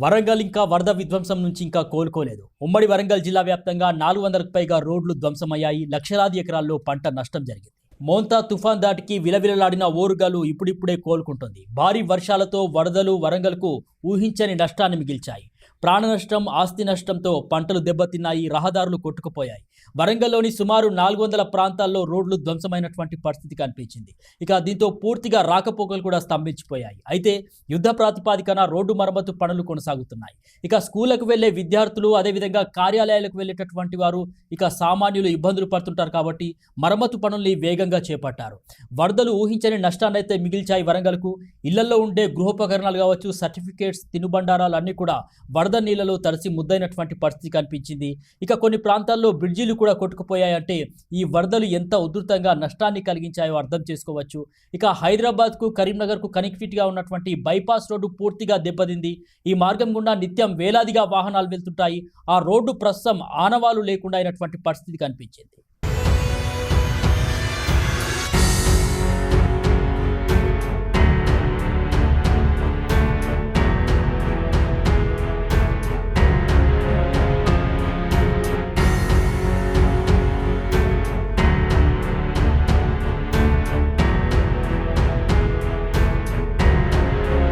వరంగల్ ఇంకా వరద విధ్వంసం నుంచి ఇంకా కోలుకోలేదు. ఉమ్మడి వరంగల్ జిల్లా వ్యాప్తంగా 400కు పైగా రోడ్లు ధ్వంసమయ్యాయి. లక్షలాది ఎకరాల్లో పంట నష్టం జరిగింది. మోంతా తుఫాన్ దాటికి విలవిలలాడిన ఓరుగల్లు ఇప్పుడిప్పుడే కోలుకుంటుంది. భారీ వర్షాలతో వరదలు వరంగల్కు ఊహించని నష్టాన్ని మిగిల్చాయి. ప్రాణ నష్టం, ఆస్తి నష్టంతో పంటలు దెబ్బతిన్నాయి, రహదారులు కొట్టుకుపోయాయి. వరంగల్లోని సుమారు 400 ప్రాంతాల్లో రోడ్లు ధ్వంసమైనటువంటి పరిస్థితి కనిపించింది. ఇక దీంతో పూర్తిగా రాకపోకలు కూడా స్తంభించిపోయాయి. అయితే యుద్ధ ప్రాతిపాదికన రోడ్డు మరమ్మతు పనులు కొనసాగుతున్నాయి. ఇక స్కూళ్లకు వెళ్లే విద్యార్థులు, అదేవిధంగా కార్యాలయాలకు వెళ్లేటటువంటి వారు, ఇక సామాన్యులు ఇబ్బందులు పడుతుంటారు కాబట్టి మరమ్మతు పనుల్ని వేగంగా చేపట్టారు. వరదలు ఊహించని నష్టాన్ని అయితే మిగిల్చాయి వరంగల్కు. ఇళ్లలో ఉండే గృహోపకరణాలు కావచ్చు, సర్టిఫికేట్స్, తినుబండారాలు అన్నీ కూడా వరద నీళ్లలో తడిసి ముద్దైనటువంటి పరిస్థితి కనిపించింది. ఇక కొన్ని ప్రాంతాల్లో బ్రిడ్జిలు కూడా కొట్టుకుపోయాయంటే ఈ వరదలు ఎంత ఉధృతంగా నష్టాన్ని కలిగించాయో అర్థం చేసుకోవచ్చు. ఇక హైదరాబాద్కు, కరీంనగర్కు కనెక్టివిటీగా ఉన్నటువంటి బైపాస్ రోడ్డు పూర్తిగా దెబ్బతింది. ఈ మార్గం గుండా నిత్యం వేలాదిగా వాహనాలు వెళ్తుంటాయి. ఆ రోడ్డు ప్రస్తుతం ఆనవాలు లేకుండా అయినటువంటి పరిస్థితి కనిపించింది.